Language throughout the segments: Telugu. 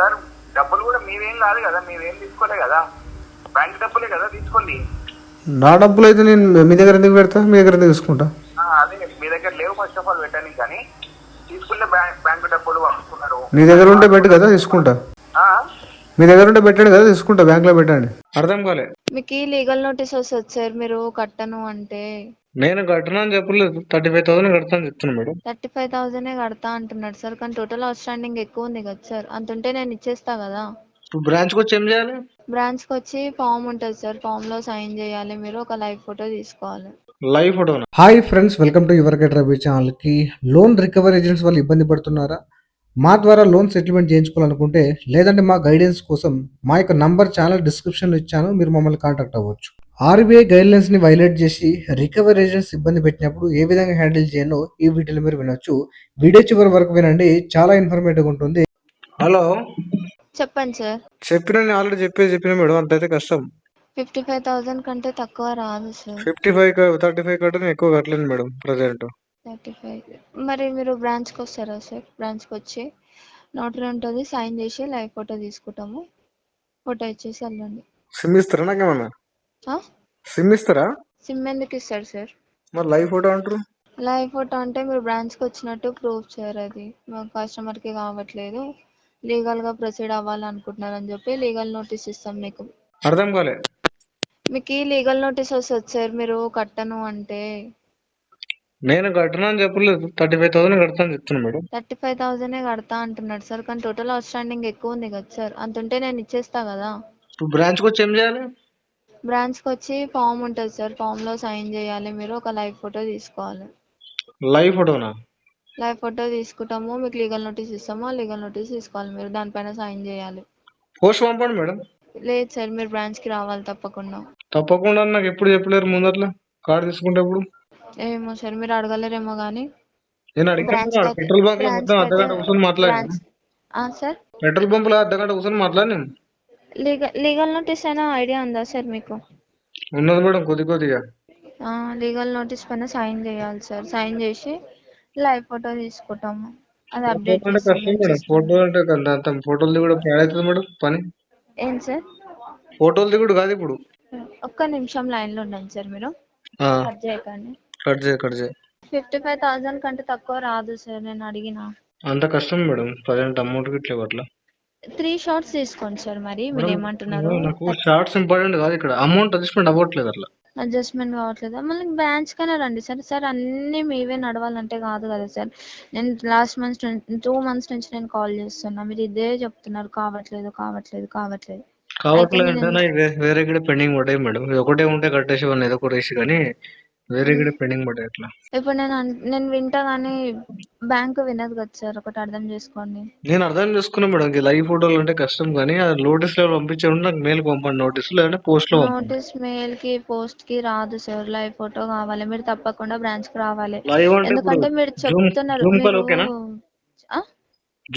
సార్ డబ్బులు కూడా మీవేం కాదు కదా, మీవేం తీసుకోలే కదా, బ్యాంక్ డబ్బులే కదా తీసుకోండి. నా డబ్బులు అయితే నేను మీ దగ్గర ఎందుకు పెడతా, మీ దగ్గర ఎందుకు తీసుకుంటా? అదే మీ దగ్గర లేవు ఫస్ట్ ఆఫ్ ఆల్ పెట్టాను, కానీ తీసుకున్న బ్యాంక్ డబ్బులు అనుకున్నారు. మీ దగ్గర ఉంటే పెట్టు కదా తీసుకుంటా. మీ దగ్గర ఉంటే పెట్టండి కదా తీసుకుంటా, బ్యాంక్ లో పెట్టండి. అర్థం కాలే. మీకు లీగల్ నోటీస్ వస్తుంది సార్, మీరు కట్టను అంటే. నేను కట్టను అని చెప్పలేదు, 35,000 కడతాను చెప్తున్నా మేడం. 35,000 కడతా అంటున్నాడు సార్, కానీ టోటల్ అవుట్ స్టాండింగ్ ఎక్కువ ఉంది కదా సార్, అంతుంటే నేను ఇచ్చేస్తా కదా. ఇప్పుడు బ్రాంచ్కి వచ్చి ఏం చేయాలి? బ్రాంచ్ కి వచ్చి ఫామ్ ఉంటుంది సార్, ఫామ్ లో సైన్ చేయాలి, మీరు ఒక లైవ్ ఫోటో తీసుకోవాలి. Live photo. Hi friends, welcome to your get rabi channel కి. లోన్ రికవరీ ఏజెంట్స్ వాళ్ళు ఇబ్బంది పడుతున్నారా? మా ద్వారా లోన్ సెటిల్మెంట్ చేయించుకోవాలనుకుంటే, లేదంటే మా గైడెన్స్ కోసం మా యొక్క నంబర్ ఛానల్ డిస్క్రిప్షన్లో ఇచ్చాను, మీరు మమ్మల్ని కాంటాక్ట్ అవ్వచ్చు. ఆర్బీఐ గైడ్లైన్స్ ని వైలేట్ చేసి రికవరీ ఏజెంట్స్ ఇబ్బంది పెట్టినప్పుడు ఏ విధంగా హ్యాండిల్ చేయనో ఈ వీడియోలో మీరు వినొచ్చు. వీడియో చివరి వరకు వినండి, చాలా ఇన్ఫర్మేటివ్ ఉంటుంది. హలో చెప్పండి సార్. చెప్పిన ఆల్రెడీ చెప్పిన మేడం, అంతైతే కష్టం. 55,000 కంటే తక్కువ రాదు సార్. 35 కంటే ఎక్కువ కట్టలేదు మేడం ప్రజెంట్. 35 మరి మీరు బ్రాంచ్ కి వస్తారా సార్? బ్రాంచ్ కి వచ్చి నోటరీ ఉంటుంది, సైన్ చేసి లైవ్ ఫోటో తీసుకుంటాము, ఫోటో ఇచ్చేసి వెళ్ళండి. సిమ్ ఇస్తారా నాకేమన్నా? సిమ్ ఇస్తారా? సిమ్ ఎందుకు ఇస్తారు సార్? మరి లైవ్ ఫోటో అంటారు. లైవ్ ఫోటో అంటే మీరు బ్రాంచ్ కి వచ్చినట్టు ప్రూఫ్ సార్, అది మా కస్టమర్ కి కావట్లేదు, లీగల్ గా ప్రొసీడ్ అవ్వాలనుకుంటున్నారని చెప్పి లీగల్ నోటీస్ ఇస్తాం మీకు. అర్థం కాలే. మీకు లీగల్ నోటీస్ వస్తుంది సార్, మీరు కట్టను అంటే. నేను కట్టను అని చెప్పలేదు, 35,000 కడతాను చెప్తున్నా మేడం. 35,000 కడతా అంటున్నాడు సార్, కానీ టోటల్ అవుట్ స్టాండింగ్ ఎక్కువ ఉంది కదా సార్, అంతుంటే నేను ఇచ్చేస్తా కదా. ఇప్పుడు బ్రాంచ్కి వచ్చి ఏం చేయాలి? బ్రాంచ్ కి వచ్చి ఫామ్ ఉంటుంది సార్, ఫామ్ లో సైన్ చేయాలి, మీరు ఒక లైవ్ ఫోటో తీసుకోవాలి. లైవ్ ఫోటోనా? లైవ్ ఫోటో తీసుకుంటాము, మీకు లీగల్ నోటీస్ ఇస్తాము, ఆ లీగల్ నోటీస్ తీసుకోవాలి, మీరు దానిపైన సైన్ చేయాలి. పోస్ట్ పంపండి మేడం. లేదు సార్, మీరు బ్రాంచ్ కి రావాలి తప్పకుండా. తప్పకుండా నాకు ఎప్పుడు చెప్పలేరు ముందట్లా కార్డు తీసుకుంటే. ఎప్పుడు ఏమో సార్, మీరు అడగలేరేమో కానీ నేను అడిగాను. పెట్రోల్ బంక్ లో మొత్తం అర్ధగంట కూర్చొని మాట్లాడాను సార్. పెట్రోల్ బంక్ లో అర్ధగంట కూర్చొని మాట్లాడినాను. లీగల్ నోటీస్ అయినా ఐడియా ఉందా సార్ మీకు? ఉన్నది మేడం, కొద్దిగా. లీగల్ నోటీస్ పైన సైన్ చేయాలి సార్, సైన్ చేసి లైవ్ ఫోటో తీసుకుంటాము, అది అప్డేట్ కష్టం మేడం. ఫోటో అంటే ఫోటోలు దిగుడు అవుతుంది మేడం పని. ఏం సార్? ఫోటోలు దిగుడు కాదు ఇప్పుడు. ఒక్క నిమిషం లైన్ లో ఉండండి సార్, మీరు కట్ చేయకండి. కట్ చేయి. 55,000 కంటే తక్కువ రాదు సార్, నేను అడిగిన. అంత కష్టం మేడం, ప్రజెంట్ అమౌంట్ గిట్లేవు అట్లా. 3 షార్ట్స్ తీసుకోండి సార్, మరి మీరు ఏమంటున్నారు? నాకు షార్ట్స్ ఇంపార్టెంట్ కాదు, ఇక్కడ అమౌంట్ అడ్జస్ట్మెంట్ అవ్వట్లేదు అట్లా. అడ్జస్ట్మెంట్ కావట్లేదు, మళ్ళీ బ్రాంచ్ కైనా రండి సార్. సార్ అన్నీ మీవే నడవాలంటే కాదు కదా సార్, నేను లాస్ట్ మంత్ 2 months నుంచి నేను కాల్ చేస్తున్నా, మీరు ఇదే చెప్తున్నారు, కావట్లేదు. వేరే కూడా పెండింగ్ పడ్డాయి మేడం, ఇది ఒకటే ఉంటే కట్టేసేవాడిని ఏదో ఒక రేసి, కానీ వేరే కూడా పెండింగ్ పడ్డాయి అట్లా. ఇప్పుడు నేను వింటా కానీ బ్యాంక్ వినదు కదా సార్, ఒకటి అర్థం చేసుకోండి. నేను అర్థం చేసుకున్నా మేడం, లైవ్ ఫోటోలు అంటే కష్టం, కానీ నోటీస్ లో పంపించే నాకు మెయిల్ పంపండి, నోటీస్ లేదంటే పోస్ట్ లో. నోటీస్ మెయిల్ కి పోస్ట్ కి రాదు సార్, లైవ్ ఫోటో కావాలి, మీరు తప్పకుండా బ్రాంచ్ కి రావాలి. లైవ్ అంటే ఎందుకంటే మీరు చెప్తున్నారు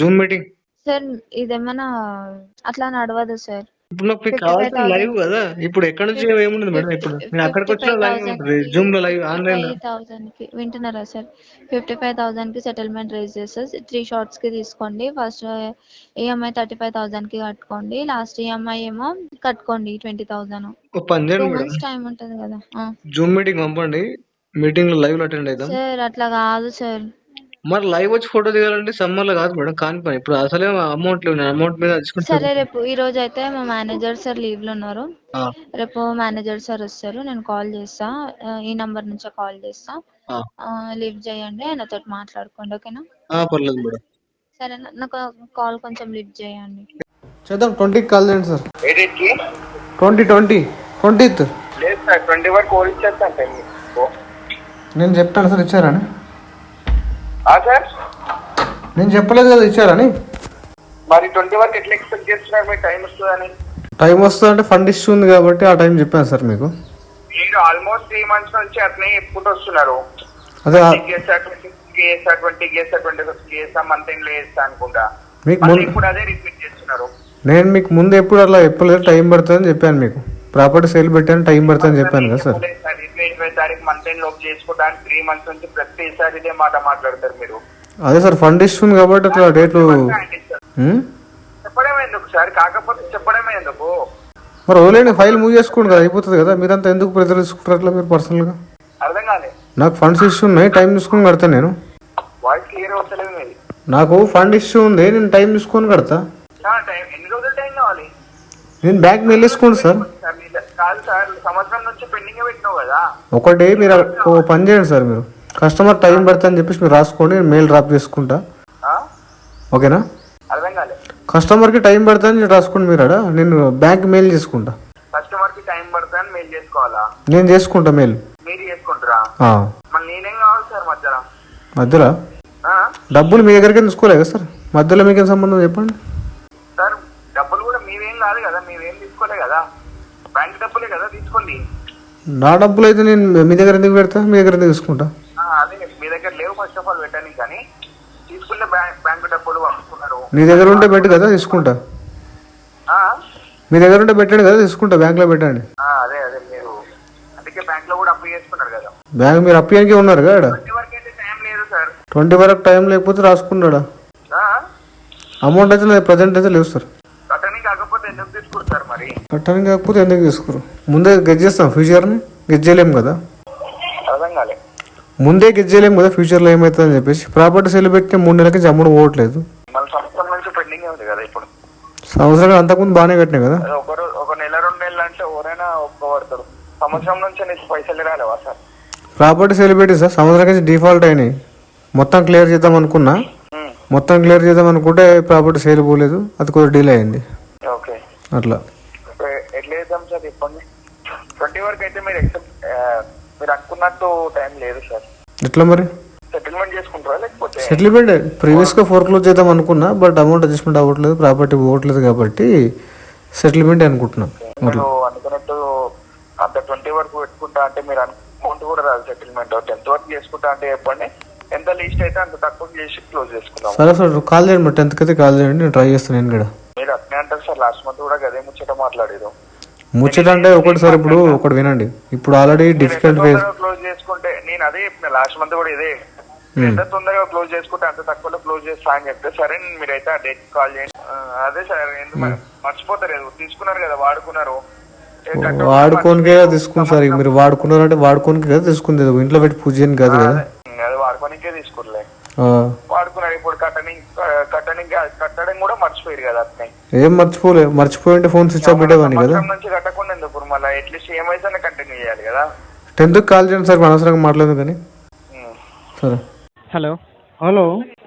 జూమ్ మీటింగ్ సార్, ఇదేమన్నా అట్లా నడవదు సార్. ఇప్పుడు నాకు కావాల్సిన లైవ్ కదా, ఇప్పుడు ఎక్కడ నుంచి ఏముంది మేడం, ఇప్పుడు నేను అక్కడికి వచ్చిన లైవ్ ఉంటుంది, జూమ్ లో లైవ్ ఆన్లైన్. 55,000 కి వింటున్నారా సార్? 55,000 కి సెటిల్మెంట్ రేజ్ చేస్తారు, 3 షార్ట్స్ కి తీసుకోండి. ఫస్ట్ ఈఎంఐ 35,000 కి కట్టుకోండి, లాస్ట్ ఈఎంఐ ఏమో కట్టుకోండి 20,000. 2 months టైం ఉంటుంది కదా. జూమ్ మీటింగ్ పంపండి, మీటింగ్ లో లైవ్ అటెండ్ అవుతాం సార్. అట్లా కాదు సార్, మరి లైవ్ వచ్చి ఫోటో దిగాలంటే సమ్మర్ లో కాదు మేడం, కాని పని. ఇప్పుడు అసలే అమౌంట్ లేవు, అమౌంట్ మీద సరే రేపు ఈ రోజు అయితే మా మేనేజర్ సార్ లీవ్ లో ఉన్నారు, రేపు మేనేజర్ సార్ వస్తారు, నేను కాల్ చేస్తా, ఈ నంబర్ నుంచి కాల్ చేస్తా, లీవ్ చేయండి, ఆయనతో మాట్లాడుకోండి, ఓకేనా? పర్లేదు మేడం. సరే, నాకు కాల్ కొంచెం లిఫ్ట్ చేయండి. చేద్దాం. 20కి కాల్ చేయండి సార్. 20th లేదు సార్, 20 వరకు ఓడిచ్చేస్తాను సార్. నేను చెప్తాను సార్, ఇచ్చారని. సార్ నేను చెప్పలేదు కదా ఇచ్చారని. మరి 20 వరకు ఎట్లా ఎక్స్పెక్ట్ చేస్తున్నారు, మీకు టైం వస్తుందని? టైం వస్తుంది అంటే ఫండ్ ఇష్యూ ఉంది కాబట్టి ఆ టైం చెప్పాను సార్ మీకు. మీరు ఆల్మోస్ట్ 3 months నుంచి అట్లనే చెప్పుకుంటూ వస్తున్నారు. అదే మంత్ ఎండ్ లో చేస్తా అనుకుంటా, మీకు ఇప్పుడు అదే రిపీట్ చేస్తున్నారు. నేను మీకు ముందు ఎప్పుడు అలా చెప్పలేదు, టైం పడుతుందని చెప్పాను మీకు. ప్రాపర్టీ సేల్ పెట్టాను, టైం పడుతుందని చెప్పాను కదా సార్. 20 తారీఖు మంత్ ఎండ్ లోపు చేసుకోవడానికి 3 months నుంచి ప్రతిసారి ఇదే మాట మాట్లాడతారు మీరు. అదే సార్, ఫండ్ ఇష్యూ ఉంది కాబట్టి అట్లా డేట్లు చెప్పడమే ఎందుకు సార్? కాకపోతే చెప్పడమే ఎందుకు? మరి ఓన్లీ ఫైల్ మూవ్ చేసుకోండి కదా, అయిపోతుంది కదా. మీరంతా ఎందుకు ప్రెజర్ తీసుకుంటారు అట్లా మీరు పర్సనల్గా? అర్థం కాలే. నాకు ఫండ్స్ ఇష్యూ ఉన్నాయి, టైం తీసుకొని కడతాను నేను. వాయిస్ క్లియర్ వస్తలేదు మీది. నాకు ఫండ్ ఇష్యూ ఉంది, నేను టైం తీసుకొని కడతా. టైం ఎన్ని రోజులు టైం కావాలి? నేను బ్యాంక్ మెయిల్ వేసుకోండి సార్. కాదు సార్, సంవత్సరం నుంచి పెండింగ్ పెట్టినావు కదా. ఒకటి మీరు ఓ పని చేయండి సార్, మీరు కస్టమర్ టైం పడతా అని చెప్పేసి మీరు రాసుకోండి, నేను మెయిల్ డ్రాప్ చేసుకుంటా. ఓకేనా? అర్థం కాలే. కస్టమర్కి టైం పడతా అని రాసుకోండి మీరు ఆడ, నేను బ్యాంక్ మెయిల్ చేసుకుంటా. కస్టమర్ కి టైం పడుతుంది అని మెయిల్ చేసుకోవాలా? నేను చేసుకుంటా మెయిల్. మీరు చేసుకుంటారా? మళ్ళీ నేనేం కావాలి సార్ మధ్యలో? మధ్యలో డబ్బులు మీ దగ్గరికి తీసుకోలే కదా సార్, మధ్యలో మీకేం సంబంధం చెప్పండి సార్. డబ్బులు కూడా మీవేం కాదు కదా, మీవేం తీసుకోలే కదా, బ్యాంక్ డబ్బులే కదా తీసుకోండి. నా డబ్బులు అయితే నేను మీ దగ్గర ఎందుకు పెడతా, మీ దగ్గర ఎందుకు తీసుకుంటా? అదే మీ దగ్గర లేవు ఫస్ట్ ఆఫ్ ఆల్ పెట్టాను, కానీ తీసుకునే బ్యాంక్ డబ్బులు అనుకున్నారు. నీ దగ్గర ఉంటే పెట్టు కదా, తీసుకుంటా. మీ దగ్గర ఉంటే పెట్టండి కదా, తీసుకుంటా, బ్యాంక్లో పెట్టండి. అదే అదే మీరు అందుకే బ్యాంక్ లో కూడా అప్లై చేసుకున్నారు కదా. బ్యాంక్ మీరు అప్పియానికి ఉన్నారు కదా. 20 వరకు అయితే టైం లేదు సార్. 20 వరకు టైం లేకపోతే రాసుకున్నాడా? అమౌంట్ అయితే లేదు, ప్రజెంట్ అయితే లేవు సార్. కట్టని కాకపోతే ఎందుకు తీసుకురు సార్? మరి కట్టని కాకపోతే ఎందుకు తీసుకురు? ముందే గెజ్ చేస్తాం, ఫ్యూచర్ని గెజ్ చేయలేము కదా. అర్థం కాలే. ముందే గెజ్ చేయలేము కదా ఫ్యూచర్లో ఏమవుతుందని చెప్పేసి. ప్రాపర్టీ సేల్ పెట్టిన 3 నెలలకి అమ్ముడు పోవట్లేదు. మన సంవత్సరం నుంచి పెండింగ్ ఉంది కదా ఇప్పుడు. సంవత్సరం అంతకుముందు బాగానే కట్టినాయి కదా. ఒక నెల 2 నెలలు అంటే ఎవరైనా ఒప్పుకోబడతారు. సంవత్సరం నుంచి నీకు పైసలు రాలేవా సార్? ప్రాపర్టీ సేల్ పెట్టి సార్ సంవత్సరం నుంచి డిఫాల్ట్ అయినాయి. మొత్తం క్లియర్ చేద్దాం అనుకున్నా, మొత్తం క్లియర్ చేద్దాం అనుకుంటే ప్రాపర్టీ సేల్ పోలేదు, అది కొద్దిగా డిలే అయింది. ఓకే, అట్లా ఎట్లా చేద్దాం సార్ చెప్పండి. 20 వరకు అయితే మీరు మీరు అనుకున్నట్టు టైం లేదు సార్. ఎట్లా మరి సెటిల్మెంట్ చేసుకుంటారా లేకపోతే? సెటిల్మెంట్ ప్రీవియస్గా ఫోర్క్లోజ్ చేద్దాం అనుకున్నా, బట్ అమౌంట్ అడ్జస్ట్మెంట్ అవ్వట్లేదు, ప్రాపర్టీ పోవట్లేదు కాబట్టి సెటిల్మెంట్ అనుకుంటున్నాం. మీరు అనుకున్నట్టు అంత 20 వరకు పెట్టుకుంటా అంటే మీరు అమౌంట్ కూడా రాదు. సెటిల్మెంట్ 10th వరకు చేసుకుంటా అంటే చెప్పండి, ఎంత లీస్ట్ అయితే అంత తక్కువ చేసి క్లోజ్ చేసుకుందాం. సరే సార్, కాల్ చేయండి, మరి 10th అయితే కాల్ చేయండి, నేను ట్రై చేస్తాను. నేను కూడా మీరు అట్నే అంటారు సార్. లాస్ట్ మంత్ కూడా అదే ముచ్చట మాట్లాడేది. ముచ్చట అంటే ఒకటి సార్, ఇప్పుడు ఒకటి వినండి, ఇప్పుడు ఆల్రెడీ డిఫికల్ట్ ఫేజ్ క్లోజ్ చేసుకుంటే నేను అదే చెప్పిన. లాస్ట్ మంత్ కూడా ఇదే, ఎంత తొందరగా క్లోజ్ చేసుకుంటే అంత తక్కువలో క్లోజ్ చేస్తా అని చెప్తే సరే మీరైతే ఆ డేట్ కాల్ చేయండి. అదే సార్, ఎందుకు మర్చిపోతారు, తీసుకున్నారు కదా, వాడుకున్నారు. వాడుకోనికే తీసుకుని సార్, మీరు వాడుకున్నారంటే వాడుకోనికి కదా తీసుకుంది, ఇంట్లో పెట్టి పూజ చేయని కాదు కదా. అది వాడుకోనికే తీసుకుర్లే, వాడుకున్నారు. ఇప్పుడు కట్టడం కూడా మర్చిపోయారు కదా. అట్నే ఏం మర్చిపోయింటే ఫోన్ స్విచ్ ఆఫ్ పెట్టేవాడిని కదా. నుంచి కట్టకుండా ఎందుకు మళ్ళీ అట్లీస్ట్ ఏమైతే కంటిన్యూ చేయాలి కదా. 10th కాల్ చేయండి సార్, అనవసరంగా మాట్లాడదు కానీ. సరే. Hello.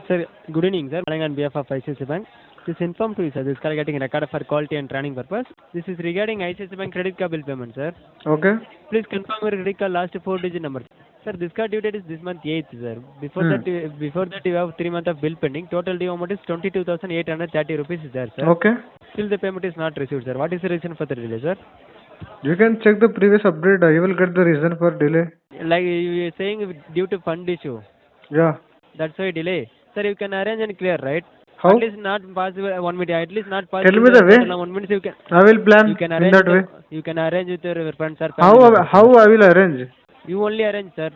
Sir, good evening, sir. Calling on behalf of ICICI Bank. This informed to you, sir. This call getting recorded for quality and training purpose. This is regarding ICICI Bank credit card bill payment, sir. Okay. Please confirm your credit card last 4-digit number. Sir, this card due date is this month 8th, sir. Before that you have 3 months of bill pending. Total due amount is 22,830 rupees is there, sir. Okay. Still the payment is not received, sir. What is the reason for the delay, sir? You can check the previous update. You will get the reason for delay. Like you are saying due to fund issue. Yeah. That's why delay. Sir, you can arrange and clear, right? How? At least not possible 1 minute. At least not possible. Tell me the way. 1 minute you can. I will plan You can in arrange that way. You can arrange with your friends or How family. how I will arrange? You only arrange, sir.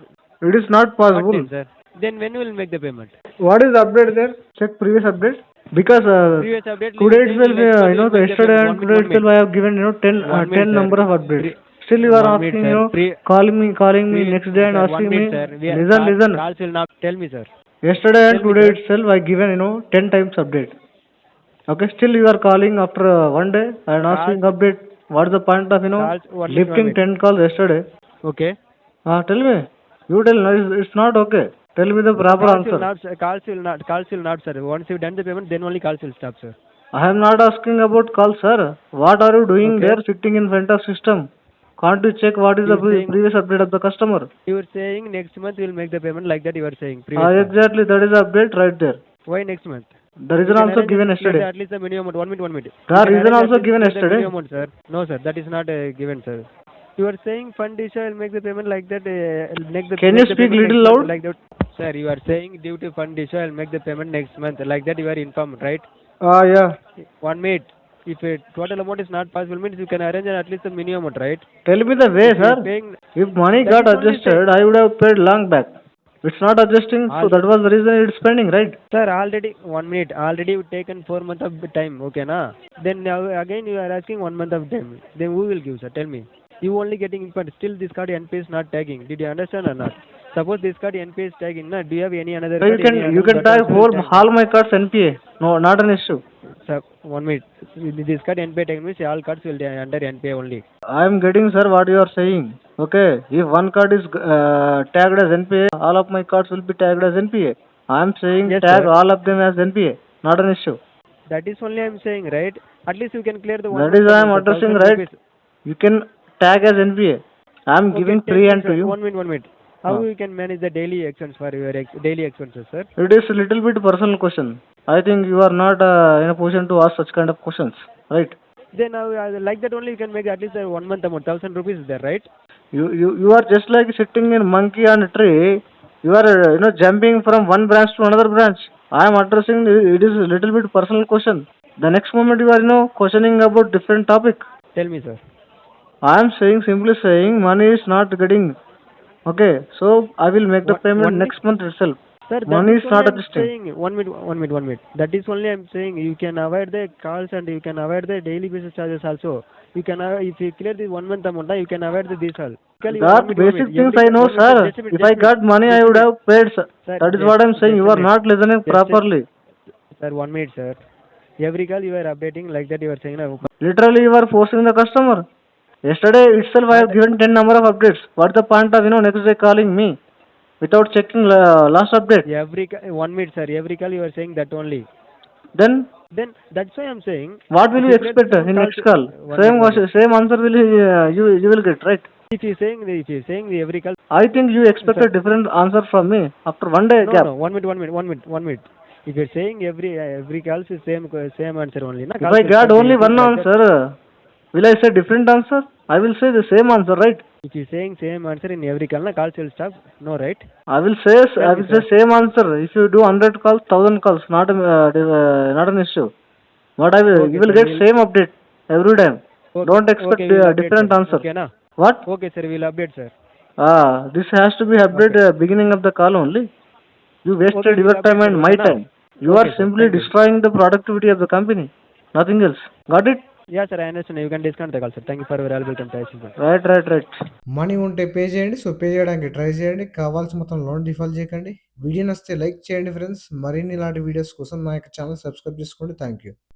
It is not What possible. time, sir? Then when will make the payment? What is the update there? Check previous update. Because Previous update. today you itself, will you know, make the yesterday payment. and today itself I have given, you know, 10 1 minute, 10 sir. number of updates. Still you are 1 asking, minute, you sir. know, calling me next day and Sir, asking 1 me. minute, sir. Listen. Calls will not tell me, sir. Yesterday and Tell me, today sir. itself I given, you know, 10 times update. Okay, still you are calling after 1 day and asking update. What is the point of, you know, Calls, 1 minute, lifting 1 minute. 10 calls yesterday? Okay. Tell me. You tell no, it's not okay. Tell me the proper Calls answer. will not, sir. Calls will not, sir. Once you done the payment, then only calls will stop, sir. I am not asking about calls, sir. What are you doing Okay. there sitting in front of system? Can't you check what is the You saying- previous update of the customer? You are saying next month you will make the payment, like that you are saying. Previous month. Exactly, that is the update right there. Why next month? The reason You can also arrange given it, yesterday. At least the minimum amount. 1 minute, 1 minute. The You can reason arrange also at given least the yesterday. minimum amount, sir. No, sir, that is not given, sir. You are saying fund issue, I will make the payment like that. Can you speak little loud? Like that. Sir, you are saying due to fund issue, I will make the payment next month. Like that you are informed, right? Yeah. 1 minute. If a total amount is not possible, means you can arrange at least the minimum amount, right? Tell me the way, If you sir. are paying, If money that got is only adjusted, I would have paid long back. It's not adjusting, so Already, that was the reason it's pending, right? sir, already 1 minute. Already you taken 4 months of time. Okay, na? Then now again you are asking 1 month of time. Then who will give, sir? Tell me. You only getting, but still this card NPA is not tagging. Did you understand or not? Suppose this card NPA is tagging, na? Do you have any another So card? Any you other can that tag also will tag me? all my cards NPA. No, not an issue. Sir, 1 minute. This card NPA tag means all cards will be under NPA only. I am getting, sir, what you are saying. Okay, if one card is tagged as NPA, all of my cards will be tagged as NPA. I am saying Yes, tag sir. all of them as NPA. Not an issue. That is only I am saying, right? At least you can clear the That 1 month is I am amount, sir. addressing, 1000 right? rupees. You can tag as NPA. I am Okay, giving tell free me, hand to sir. you. 1 minute, 1 minute. How Uh, you can manage the daily expense for your daily expenses, sir? It is a little bit personal question. I think you are not in a position to ask such kind of questions, right? Then like that only you can make at least 1 month amount, 1000 rupees is there, right? You are just like sitting in monkey on a tree. You are jumping from one branch to another branch. I am addressing it is a little bit personal question. The next moment you are questioning about different topic. Tell me, sir. I am saying simply saying money is not getting. Okay, so I will make the payment 1 minute. next month itself. Sir, that Money is is only not I'm adjusting. saying. 1 minute, 1 minute, 1 minute. That is only I'm saying. You can avoid the calls and you can avoid the daily basis charges also. You can if you clear the 1 month amount, you can avoid this all. Basically, 1 That minute, 1 basic minute. things Every I know, 1 minute, sir. sir. Just a minute, If just I a minute, got money, I just a would minute. have paid, sir. Sir, That is what I'm saying. just You a are minute. not listening Just a, properly. sir, 1 minute, sir. Every call you are updating like that. You are saying, na, Literally, you are forcing the customer. Yesterday itself, I have given 10 number of updates. What's the point of next day calling me without checking last update? every 1 minute, sir. Every call you are saying that only. Then Then that's why I'm saying. what will If you you clear this expect amount, in calls. next call? 1 minute, 1 minute. Same answer will you will get, right? If you saying the every call. I think you expect Sir, a different answer from me after one day no, gap. no. 1 minute, 1 minute, 1 minute, 1 minute. If you're saying every calls is same answer only, na? If Calls I will got start only deleting one like that. answer, will I say different answer? I will say the same answer, right? If you're saying same answer in every call, na, calls will stop. No, right? I will Tell me, sir. same answer. If you do 100 calls, 1000 calls, not an issue. What you Okay, will sir. get same update every time. Okay, Don't expect okay, we'll update, different sir. answer. Okay, na? What? Okay, sir. We'll update, sir. This has to be Okay. updated beginning of the call only. You Okay, wasted we'll your time update, sir. and my Okay, na? time. You are Okay, sir. simply Thank you. destroying the productivity of the company. Nothing else. Got it? Yeah, sir. I understand. You can discount the call, sir. Thank you for your valuable time, sir. Right. Money ఉంటే పే చేయండి. సో, పే చేయడానికి ట్రై చేయండి. కావాల్సిన మొత్తం లోన్ డిఫాల్ట్ చేయకండి. వీడియో నచ్చితే లైక్ చేయండి ఫ్రెండ్స్. మరిన్ని ఇలాంటి వీడియోస్ కోసం నా యొక్క ఛానల్ సబ్స్క్రైబ్ చేసుకోండి. Thank you.